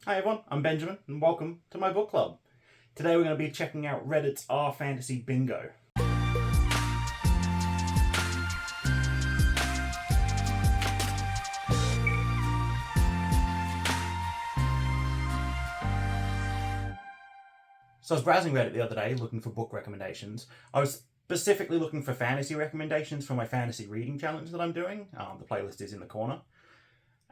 Hi everyone, I'm Benjamin and welcome to my book club. Today we're going to be checking out Reddit's R Fantasy Bingo. So I was browsing Reddit the other day looking for book recommendations. I was specifically looking for fantasy recommendations for my fantasy reading challenge that I'm doing. The playlist is in the corner.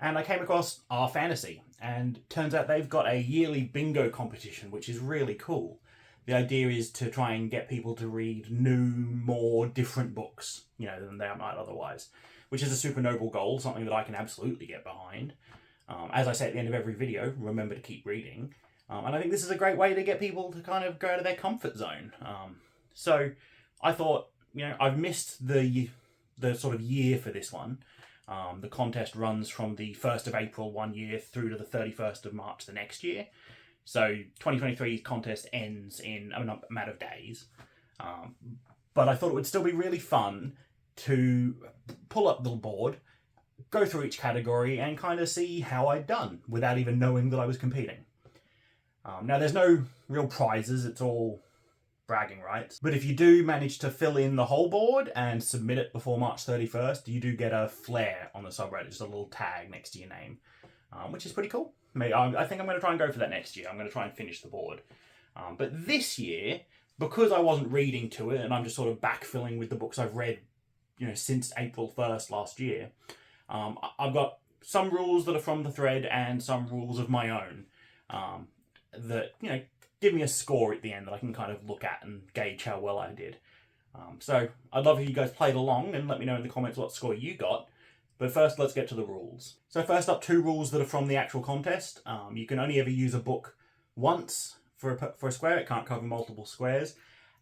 And I came across R Fantasy, and turns out they've got a yearly bingo competition, which is really cool. The idea is to try and get people to read new, more different books, than they might otherwise, which is a super noble goal, something that I can absolutely get behind. As I say at the end of every video, remember to keep reading. And I think this is a great way to get people to kind of go out of their comfort zone. So I thought, I've missed the sort of year for this one. The contest runs from the 1st of April one year through to the 31st of March the next year. So 2023's contest ends in a matter of days. But I thought it would still be really fun to pull up the board, go through each category and kind of see how I'd done without even knowing that I was competing. Now there's no real prizes, it's all bragging rights. But if you do manage to fill in the whole board and submit it before March 31st, you do get a flare on the subreddit, just a little tag next to your name, which is pretty cool. I think I'm going to try and go for that next year. I'm going to try and finish the board. But this year, because I wasn't reading to it and I'm just sort of backfilling with the books I've read, since April 1st last year, I've got some rules that are from the thread and some rules of my own that, give me a score at the end that I can kind of look at and gauge how well I did. So I'd love if you guys played along and let me know in the comments what score you got. But first, let's get to the rules. So first up, 2 rules that are from the actual contest. You can only ever use a book once for a square. It can't cover multiple squares.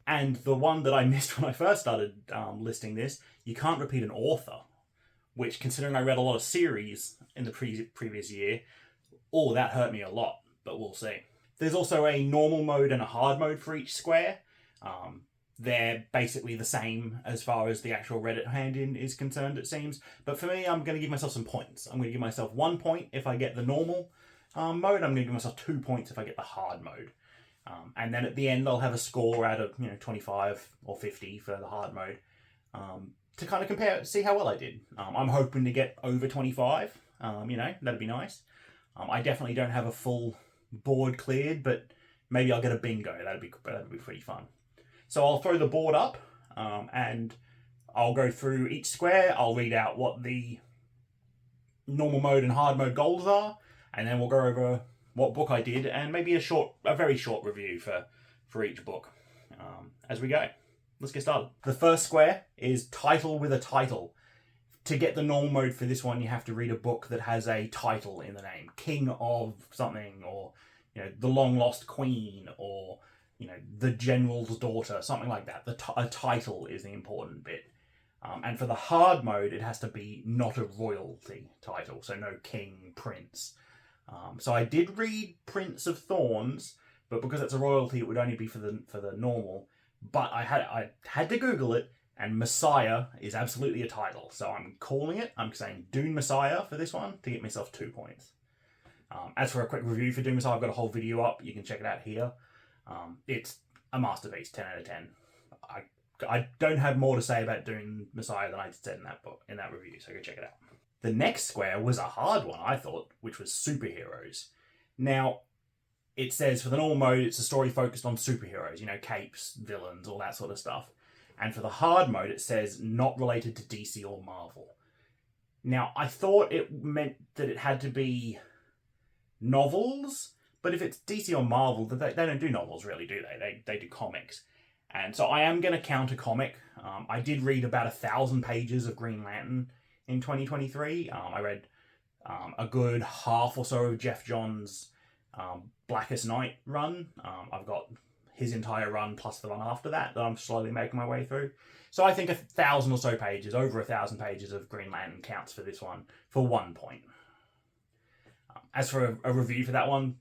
And the one that I missed when I first started listing this, you can't repeat an author, which, considering I read a lot of series in the previous year, that hurt me a lot, but we'll see. There's also a normal mode and a hard mode for each square. They're basically the same as far as the actual Reddit hand-in is concerned, it seems. But for me, I'm going to give myself some points. I'm going to give myself 1 point if I get the normal mode. I'm going to give myself 2 points if I get the hard mode. And then at the end, I'll have a score out of 25 or 50 for the hard mode to kind of compare, see how well I did. I'm hoping to get over 25. That'd be nice. I definitely don't have a full board cleared, but maybe I'll get a bingo. That'd be pretty fun. So I'll throw the board up and I'll go through each square. I'll read out what the normal mode and hard mode goals are, and then we'll go over what book I did and maybe a very short review for each book as we go. Let's get started. The first square is title with a title. To get the normal mode for this one, you have to read a book that has a title in the name. King of something, or The Long Lost Queen, or The General's Daughter, something like that. A title is the important bit. And for the hard mode, it has to be not a royalty title, so no king, prince. So I did read Prince of Thorns, but because it's a royalty, it would only be for the normal. But I had to Google it, and Messiah is absolutely a title. So I'm calling it. I'm saying Dune Messiah for this one to get myself 2 points. As for a quick review for Dune Messiah, I've got a whole video up. You can check it out here. It's a masterpiece, 10 out of 10. I don't have more to say about Dune Messiah than I said in that review, so go check it out. The next square was a hard one, I thought, which was superheroes. Now, it says for the normal mode, it's a story focused on superheroes, capes, villains, all that sort of stuff. And for the hard mode, it says not related to DC or Marvel. Now, I thought it meant that it had to be novels, but if it's DC or Marvel, they don't do novels really, do they? They do comics. And so I am going to count a comic. I did read about 1,000 pages of Green Lantern in 2023. I read a good half or so of Jeff Johns' Blackest Night run. I've got his entire run plus the run after that I'm slowly making my way through. So I think 1,000 or so pages, over 1,000 pages of Green Lantern counts for this one for 1 point. As for a review for that one,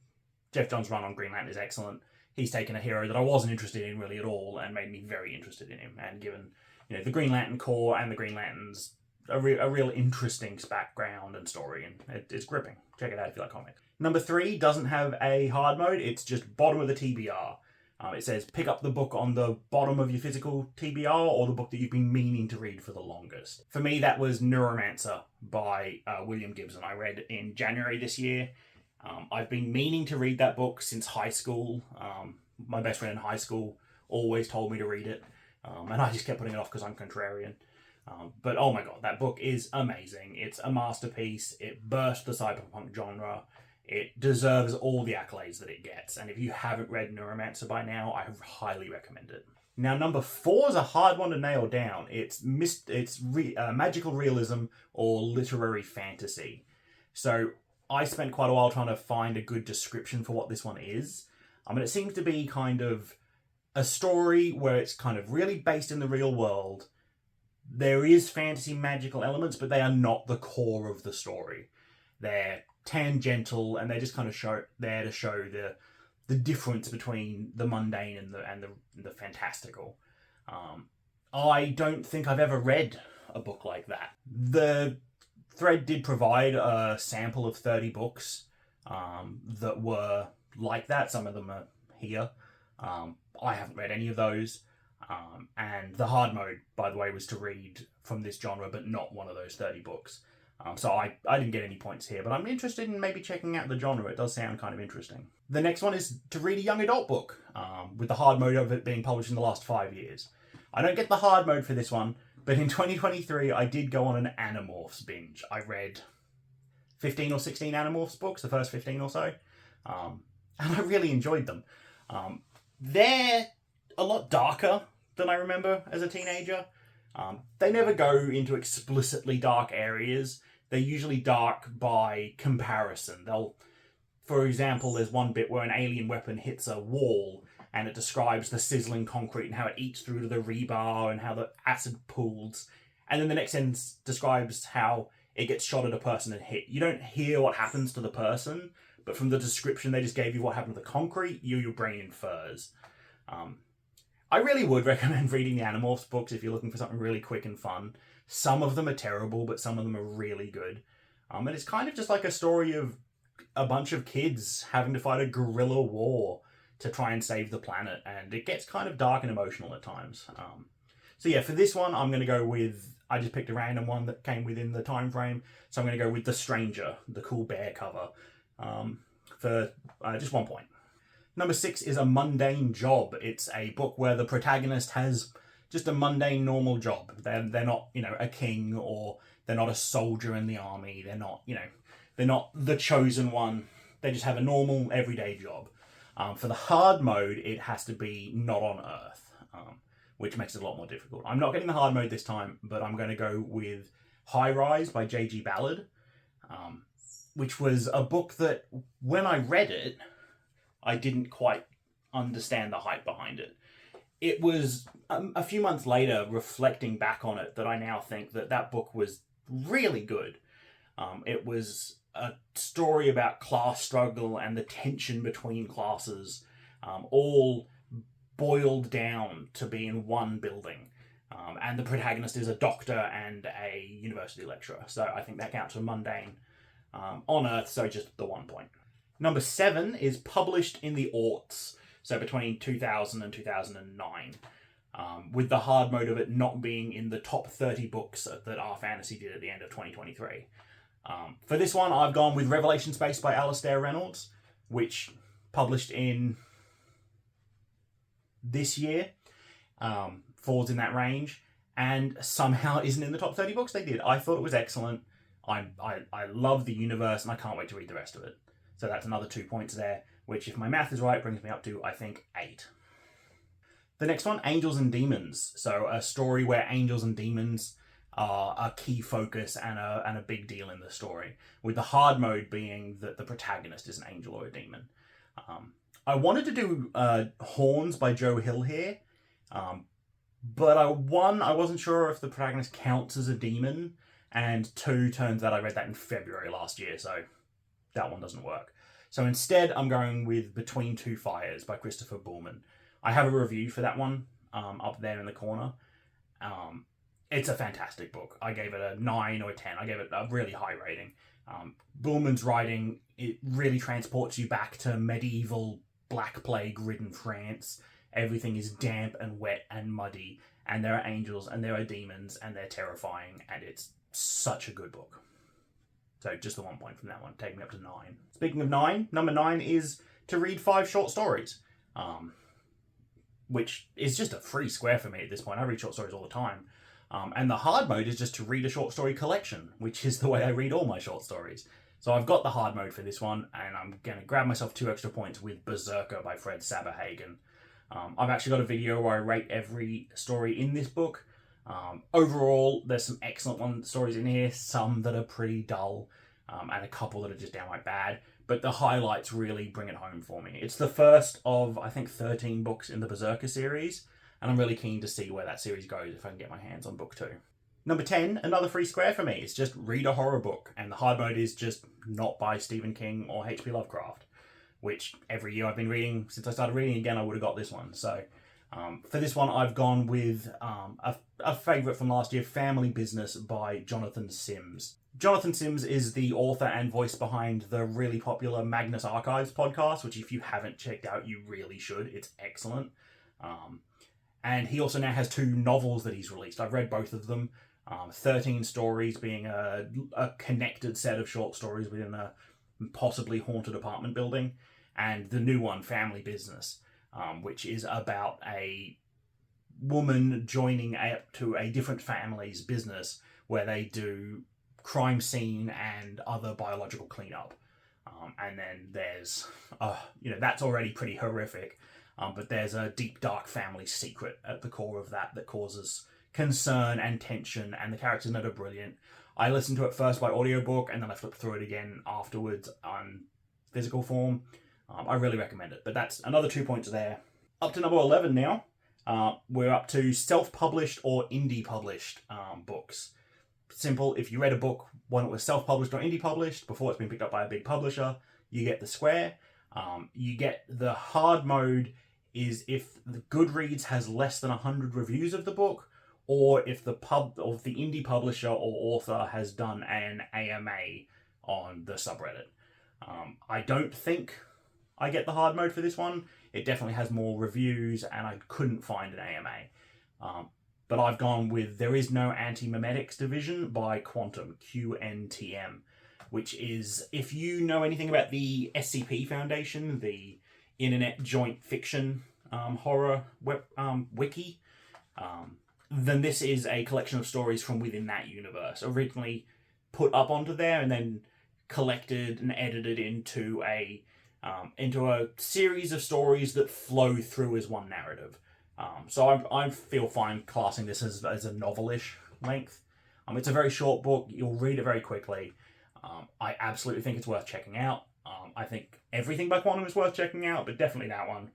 Jeff Johns' run on Green Lantern is excellent. He's taken a hero that I wasn't interested in really at all and made me very interested in him. And given the Green Lantern core and the Green Lantern's a real interesting background and story, and it's gripping. Check it out if you like comics. Number 3 doesn't have a hard mode, it's just bottom of the TBR. It says pick up the book on the bottom of your physical TBR or the book that you've been meaning to read for the longest. For me, that was Neuromancer by William Gibson. I read in January this year. I've been meaning to read that book since high school. My best friend in high school always told me to read it, and I just kept putting it off because I'm contrarian. But oh my god, that book is amazing. It's a masterpiece. It burst the cyberpunk genre. It deserves all the accolades that it gets. And if you haven't read Neuromancer by now, I highly recommend it. Now, number 4 is a hard one to nail down. It's magical realism or literary fantasy. So I spent quite a while trying to find a good description for what this one is. It seems to be kind of a story where it's kind of really based in the real world. There is fantasy magical elements, but they are not the core of the story. They're tangential, and they just kind of show the difference between the mundane and the fantastical. I don't think I've ever read a book like that. The thread did provide a sample of 30 books that were like that. Some of them are here. I haven't read any of those. And the hard mode, by the way, was to read from this genre, but not one of those 30 books. So I didn't get any points here, but I'm interested in maybe checking out the genre. It does sound kind of interesting. The next one is to read a young adult book, with the hard mode of it being published in the last 5 years. I don't get the hard mode for this one, but in 2023 I did go on an Animorphs binge. I read 15 or 16 Animorphs books, the first 15 or so, and I really enjoyed them. They're a lot darker than I remember as a teenager. They never go into explicitly dark areas. They're usually dark by comparison. For example, there's one bit where an alien weapon hits a wall and it describes the sizzling concrete and how it eats through to the rebar and how the acid pools. And then the next sentence describes how it gets shot at a person and hit. You don't hear what happens to the person, but from the description they just gave you what happened to the concrete, your brain infers. I really would recommend reading the Animorphs books if you're looking for something really quick and fun. Some of them are terrible, but some of them are really good. And it's kind of just like a story of a bunch of kids having to fight a guerrilla war to try and save the planet, and it gets kind of dark and emotional at times. So yeah, for this one, I'm going to go with... I just picked a random one that came within the time frame, so I'm going to go with The Stranger, the cool bear cover, for just 1 point. Number 6 is A Mundane Job. It's a book where the protagonist has just a mundane, normal job. They're not, a king, or they're not a soldier in the army. They're not the chosen one. They just have a normal, everyday job. For the hard mode, it has to be not on Earth, which makes it a lot more difficult. I'm not getting the hard mode this time, but I'm going to go with High Rise by J.G. Ballard, which was a book that, when I read it, I didn't quite understand the hype behind it. It was a few months later, reflecting back on it, that I now think that book was really good. It was a story about class struggle and the tension between classes, all boiled down to be in one building. And the protagonist is a doctor and a university lecturer. So I think that counts for mundane on Earth, so just the 1 point. Number 7 is published in the aughts, so between 2000 and 2009, with the hard mode of it not being in the top 30 books that Our Fantasy did at the end of 2023. For this one, I've gone with Revelation Space by Alastair Reynolds, which published in this year, falls in that range, and somehow isn't in the top 30 books they did. I thought it was excellent. I love the universe, and I can't wait to read the rest of it. So that's another 2 points there, which, if my math is right, brings me up to, I think, 8. The next one, Angels and Demons. So a story where angels and demons are a key focus and a big deal in the story, with the hard mode being that the protagonist is an angel or a demon. I wanted to do Horns by Joe Hill here, but I wasn't sure if the protagonist counts as a demon, and 2, turns out I read that in February last year, so that one doesn't work. So instead, I'm going with Between Two Fires by Christopher Buhlman. I have a review for that one up there in the corner. It's a fantastic book. I gave it a 9 or a 10. I gave it a really high rating. Buhlmann's writing, it really transports you back to medieval Black Plague-ridden France. Everything is damp and wet and muddy, and there are angels and there are demons and they're terrifying, and it's such a good book. So just the 1 point from that one, taking me up to 9. Speaking of 9, number 9 is to read 5 short stories, which is just a free square for me at this point. I read short stories all the time. And the hard mode is just to read a short story collection, which is the way I read all my short stories. So I've got the hard mode for this one, and I'm going to grab myself 2 extra points with Berserker by Fred Saberhagen. I've actually got a video where I rate every story in this book. Overall, there's some excellent stories in here, some that are pretty dull, and a couple that are just downright bad. But the highlights really bring it home for me. It's the first of, I think, 13 books in the Berserker series, and I'm really keen to see where that series goes if I can get my hands on book 2. Number 10, another free square for me. It's just read a horror book, and the hard mode is just not by Stephen King or H.P. Lovecraft, which every year I've been reading, since I started reading again, I would have got this one. So for this one, I've gone with a favourite from last year, Family Business by Jonathan Sims. Jonathan Sims is the author and voice behind the really popular Magnus Archives podcast, which if you haven't checked out, you really should. It's excellent. And he also now has 2 novels that he's released. I've read both of them. 13 stories being a connected set of short stories within a possibly haunted apartment building. And the new one, Family Business, which is about a woman joining to a different family's business where they do crime scene and other biological cleanup. And then there's, that's already pretty horrific. But there's a deep, dark family secret at the core of that causes concern and tension, and the characters in it are brilliant. I listened to it first by audiobook, and then I flipped through it again afterwards on physical form. I really recommend it. But that's another 2 points there. Up to number 11 now. We're up to self-published or indie-published books. Simple, if you read a book when it was self-published or indie-published, before it's been picked up by a big publisher, you get the square. You get the hard mode is if the Goodreads has less than 100 reviews of the book, or if the indie publisher or author has done an AMA on the subreddit. I don't think I get the hard mode for this one. It definitely has more reviews, and I couldn't find an AMA. But I've gone with There Is No Anti-Memetics Division by Quantum, QNTM, which is, if you know anything about the SCP Foundation, the Internet Joint Fiction horror wiki, then this is a collection of stories from within that universe, originally put up onto there and then collected and edited into a series of stories that flow through as one narrative. So I feel fine classing this as a novel-ish length. It's a very short book. You'll read it very quickly. I absolutely think it's worth checking out. I think everything by Quantum is worth checking out, but definitely that one.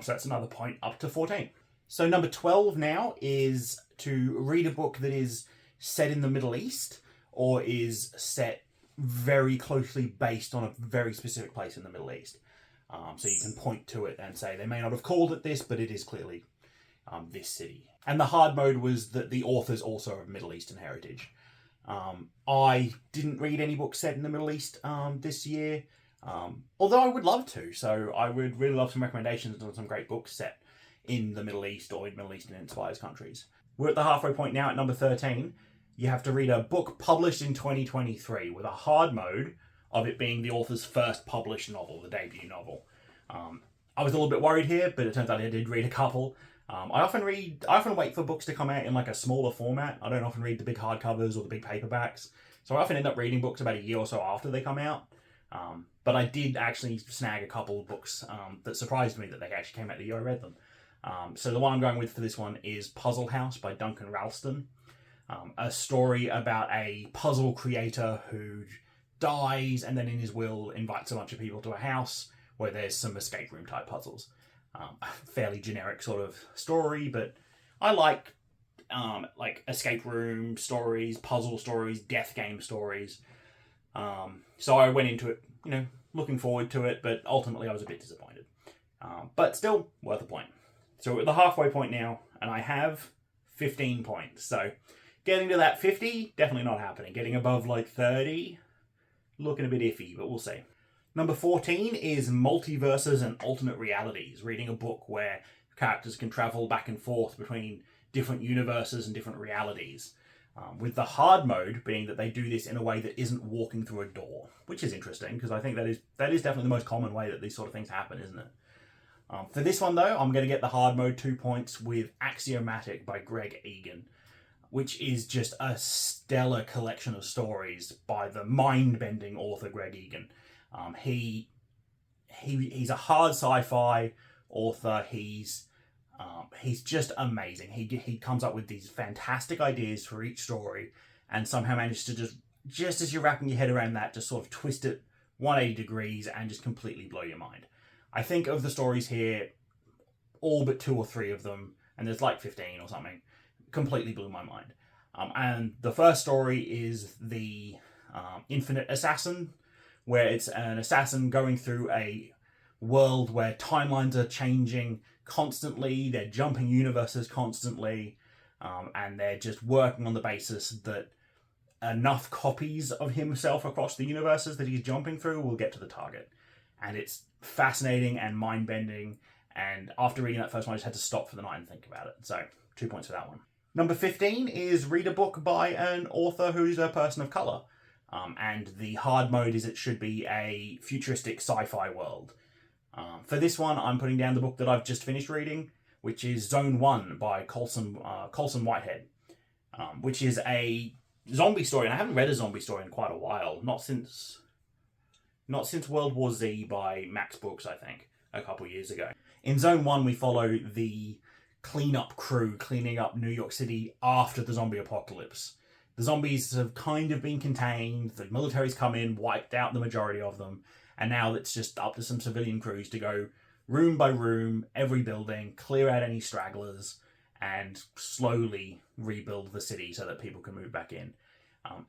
So that's another point, up to 14. So number 12 now is to read a book that is set in the Middle East or is set very closely based on a very specific place in the Middle East. So you can point to it and say, they may not have called it this, but it is clearly this city. And the hard mode was that the author's also of Middle Eastern heritage. I didn't read any books set in the Middle East this year, although I would love to. So I would really love some recommendations on some great books set in the Middle East or in Middle Eastern inspired countries. We're at the halfway point now at number 13. You have to read a book published in 2023 with a hard mode of it being the author's first published novel, the debut novel. I was a little bit worried here, but it turns out I did read a couple. I often wait for books to come out in like a smaller format. I don't often read the big hardcovers or the big paperbacks. So I often end up reading books about a year or so after they come out. But I did actually snag a couple of books that surprised me that they actually came out the year I read them. So the one I'm going with for this one is Puzzle House by Duncan Ralston. A story about a puzzle creator who dies and then in his will invites a bunch of people to a house where there's some escape room type puzzles. A fairly generic sort of story, but I like escape room stories, puzzle stories, death game stories. So I went into it, looking forward to it, but ultimately I was a bit disappointed. But still worth a point. So we're at the halfway point now, and I have 15 points. So getting to that 50, definitely not happening. Getting above 30, looking a bit iffy, but we'll see. Number 14 is Multiverses and Alternate Realities, reading a book where characters can travel back and forth between different universes and different realities. With the hard mode being that they do this in a way that isn't walking through a door, which is interesting, because I think that is definitely the most common way that these sort of things happen, isn't it? For this one, though, I'm going to get the hard mode 2 points with Axiomatic by Greg Egan, which is just a stellar collection of stories by the mind-bending author Greg Egan. He's a hard sci-fi author. He's just amazing. He comes up with these fantastic ideas for each story, and somehow manages to just as you're wrapping your head around that, just sort of twist it 180 degrees and just completely blow your mind. I think of the stories here, all but 2 or 3 of them, and there's like 15 or something, completely blew my mind. And the first story is the Infinite Assassin, where it's an assassin going through a world where timelines are changing constantly, they're jumping universes constantly, and they're just working on the basis that enough copies of himself across the universes that he's jumping through will get to the target. And it's fascinating and mind-bending, and after reading that first one I just had to stop for the night and think about it. So 2 points for that one. Number 15 is read a book by an author who's a person of colour. And the hard mode is it should be a futuristic sci-fi world. For this one, I'm putting down the book that I've just finished reading, which is Zone 1 by Colson Whitehead, which is a zombie story. And I haven't read a zombie story in quite a while. Not since World War Z by Max Brooks, I think, a couple years ago. In Zone 1, we follow the cleanup crew cleaning up New York City after the zombie apocalypse. The zombies have kind of been contained, the military's come in, wiped out the majority of them, and now it's just up to some civilian crews to go room by room, every building, clear out any stragglers, and slowly rebuild the city so that people can move back in.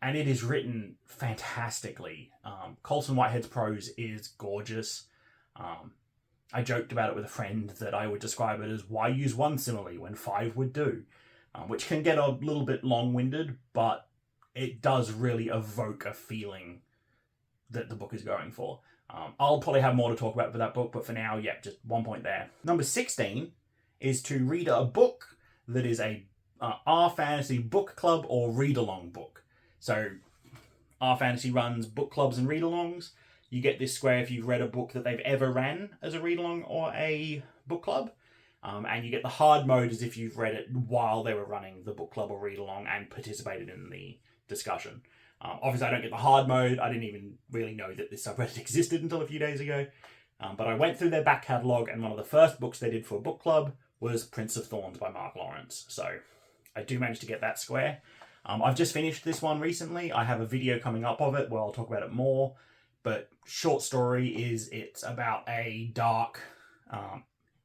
And it is written fantastically. Colson Whitehead's prose is gorgeous. I joked about it with a friend that I would describe it as why use one simile when 5 would do, which can get a little bit long-winded, but it does really evoke a feeling that the book is going for. I'll probably have more to talk about for that book, but for now, yeah, just 1 point there. Number 16 is to read a book that is a R Fantasy book club or read-along book. So R Fantasy runs book clubs and read-alongs. You get this square if you've read a book that they've ever ran as a read-along or a book club. And you get the hard mode as if you've read it while they were running the book club or read-along and participated in the discussion. Obviously, I don't get the hard mode. I didn't even really know that this subreddit existed until a few days ago. But I went through their back catalogue, and one of the first books they did for a book club was Prince of Thorns by Mark Lawrence. So I do manage to get that square. I've just finished this one recently. I have a video coming up of it where I'll talk about it more. But short story is it's about a dark,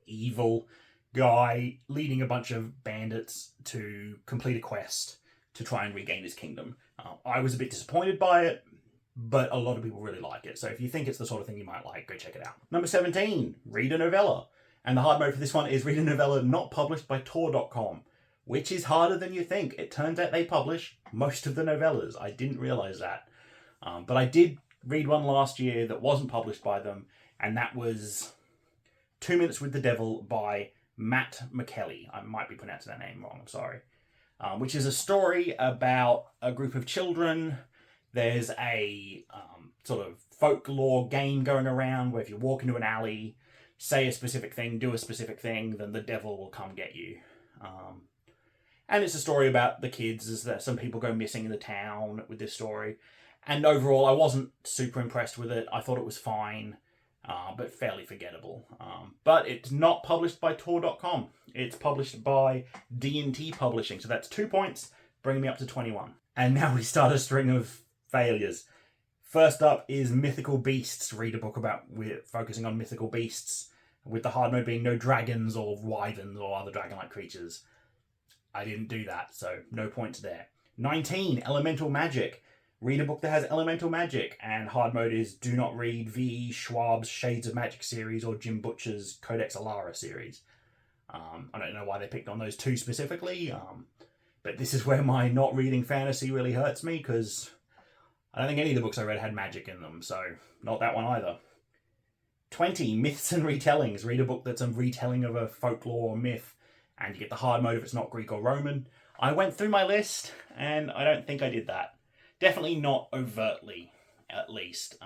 evil guy leading a bunch of bandits to complete a quest to try and regain his kingdom. I was a bit disappointed by it, but a lot of people really like it. So if you think it's the sort of thing you might like, go check it out. Number 17, read a novella. And the hard mode for this one is read a novella not published by Tor.com, which is harder than you think. It turns out they publish most of the novellas. I didn't realise that. But I did read one last year that wasn't published by them, and that was 2 Minutes with the Devil by Matt McKelly. I might be pronouncing that name wrong, I'm sorry. Which is a story about a group of children. There's a sort of folklore game going around where if you walk into an alley, say a specific thing, do a specific thing, then the devil will come get you. And it's a story about the kids, as that some people go missing in the town with this story. And overall, I wasn't super impressed with it. I thought it was fine, but fairly forgettable. But it's not published by Tor.com. It's published by D&T Publishing. So that's 2 points, bringing me up to 21. And now we start a string of failures. First up is Mythical Beasts. Read a book we're focusing on mythical beasts, with the hard mode being no dragons or wyverns or other dragon-like creatures. I didn't do that, so no points there. 19, Elemental Magic. Read a book that has elemental magic, and hard mode is do not read V. Schwab's Shades of Magic series or Jim Butcher's Codex Alara series. I don't know why they picked on those two specifically, but this is where my not reading fantasy really hurts me, because I don't think any of the books I read had magic in them, so not that one either. 20, Myths and Retellings. Read a book that's a retelling of a folklore or myth, and you get the hard mode if it's not Greek or Roman. I went through my list, and I don't think I did that. Definitely not overtly, at least.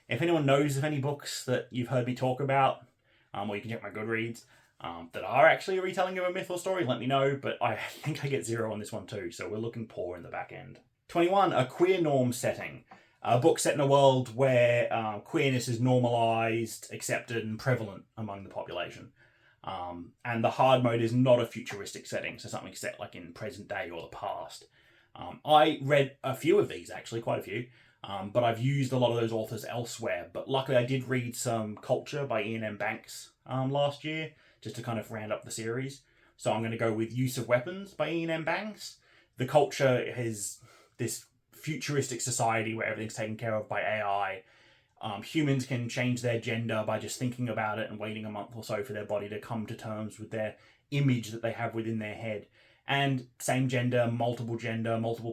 If anyone knows of any books that you've heard me talk about, or you can check my Goodreads, that are actually a retelling of a myth or story, let me know, but I think I get 0 on this one too, so we're looking poor in the back end. 21, A Queernorm Setting. A book set in a world where queerness is normalised, accepted, and prevalent among the population. And the hard mode is not a futuristic setting, so something set like in present day or the past. I read a few of these, actually, quite a few, but I've used a lot of those authors elsewhere. But luckily I did read some Culture by Ian M. Banks last year, just to kind of round up the series. So I'm going to go with Use of Weapons by Ian M. Banks. The Culture is this futuristic society where everything's taken care of by AI. Humans can change their gender by just thinking about it and waiting a month or so for their body to come to terms with their image that they have within their head. And same gender, multiple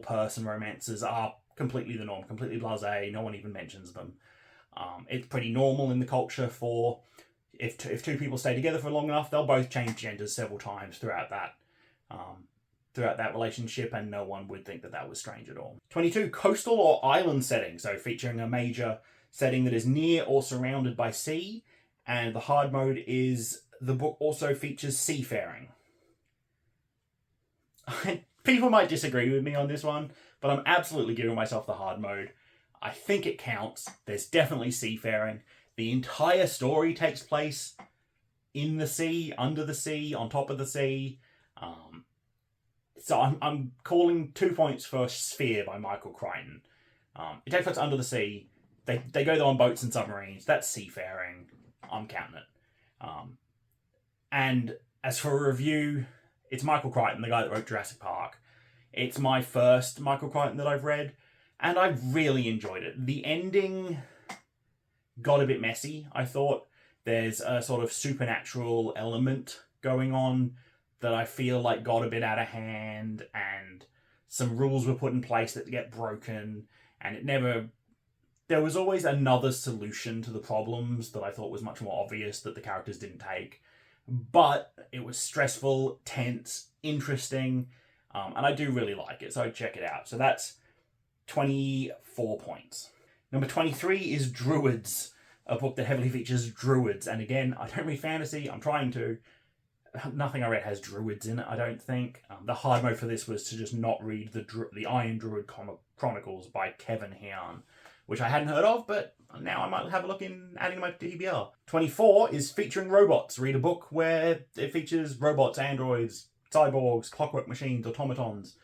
person romances are completely the norm, completely blasé. No one even mentions them. It's pretty normal in the culture for if two people stay together for long enough, they'll both change genders several times throughout that relationship, and no one would think that that was strange at all. 22, Coastal or Island Setting. So featuring a major setting that is near or surrounded by sea, and the hard mode is the book also features seafaring. People might disagree with me on this one, but I'm absolutely giving myself the hard mode. I think it counts. There's definitely seafaring. The entire story takes place in the sea, under the sea, on top of the sea. So I'm calling 2 points for Sphere by Michael Crichton. It takes place under the sea. They go there on boats and submarines. That's seafaring. I'm counting it. And as for a review, it's Michael Crichton, the guy that wrote Jurassic Park. It's my first Michael Crichton that I've read, and I really enjoyed it. The ending got a bit messy, I thought. There's a sort of supernatural element going on that I feel like got a bit out of hand, and some rules were put in place that get broken, and there was always another solution to the problems that I thought was much more obvious that the characters didn't take. But it was stressful, tense, interesting, and I do really like it, so I'd check it out. So that's 24 points. Number 23 is Druids, a book that heavily features druids. And again, I don't read fantasy, I'm trying to. Nothing I read has druids in it, I don't think. The hard mode for this was to just not read the Iron Druid Chronicles by Kevin Hearn, which I hadn't heard of, but now I might have a look in adding my TBR. 24 is featuring robots. Read a book where it features robots, androids, cyborgs, clockwork machines, automatons,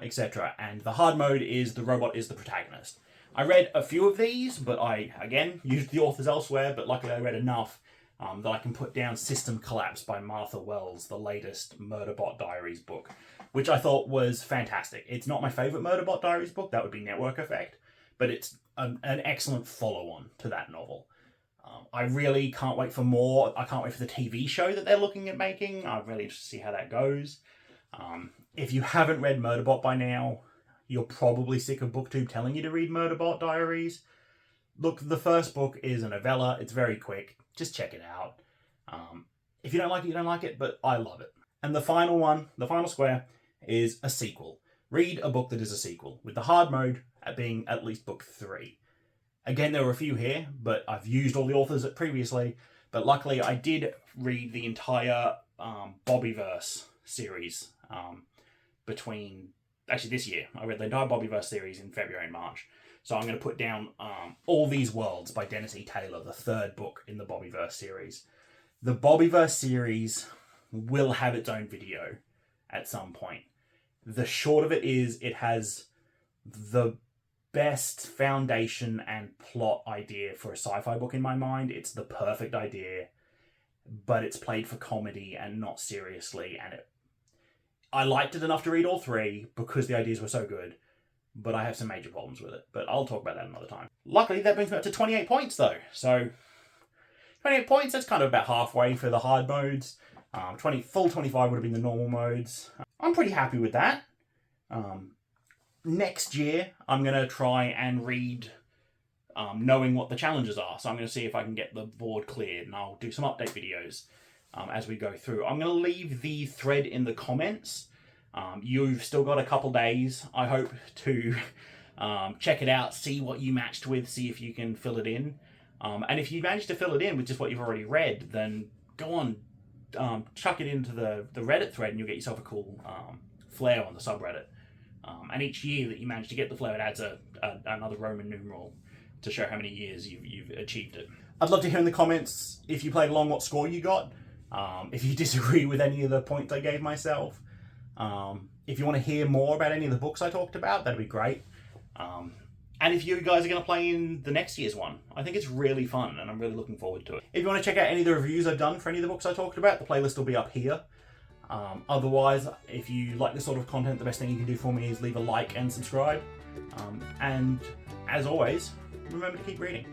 etc. And the hard mode is the robot is the protagonist. I read a few of these, but I, again, used the authors elsewhere, but luckily I read enough that I can put down System Collapse by Martha Wells, the latest Murderbot Diaries book, which I thought was fantastic. It's not my favourite Murderbot Diaries book, that would be Network Effect, but it's an excellent follow-on to that novel. I really can't wait for more. I can't wait for the TV show that they're looking at making. I'm really interested to see how that goes. If you haven't read Murderbot by now, you're probably sick of Booktube telling you to read Murderbot Diaries. Look, the first book is a novella. It's very quick. Just check it out. If you don't like it, you don't like it, but I love it. And the final one, the final square, is a sequel. Read a book that is a sequel, with the hard mode being at least book 3. Again, there were a few here, but I've used all the authors previously, but luckily I did read the entire Bobbyverse series between... Actually, this year. I read the entire Bobbyverse series in February and March. So I'm going to put down All These Worlds by Dennis E. Taylor, the third book in the Bobbyverse series. The Bobbyverse series will have its own video at some point. The short of it is it has the best foundation and plot idea for a sci-fi book in my mind. It's the perfect idea, but it's played for comedy and not seriously. And I liked it enough to read all 3 because the ideas were so good, but I have some major problems with it. But I'll talk about that another time. Luckily, that brings me up to 28 points, though. So, 28 points, that's kind of about halfway for the hard modes. Full 25 would have been the normal modes. I'm pretty happy with that. next year, I'm going to try and read knowing what the challenges are. So I'm going to see if I can get the board cleared, and I'll do some update videos as we go through. I'm going to leave the thread in the comments. You've still got a couple days, I hope, to check it out, see what you matched with, see if you can fill it in. And if you manage to fill it in with just what you've already read, then go on, chuck it into the Reddit thread, and you'll get yourself a cool flare on the subreddit. And each year that you manage to get the flare, it adds another Roman numeral to show how many years you've achieved it. I'd love to hear in the comments, if you played along, what score you got. If you disagree with any of the points I gave myself. If you want to hear more about any of the books I talked about, that'd be great. And if you guys are going to play in the next year's one, I think it's really fun, and I'm really looking forward to it. If you want to check out any of the reviews I've done for any of the books I talked about, the playlist will be up here. Otherwise, if you like this sort of content, the best thing you can do for me is leave a like and subscribe. And as always, remember to keep reading.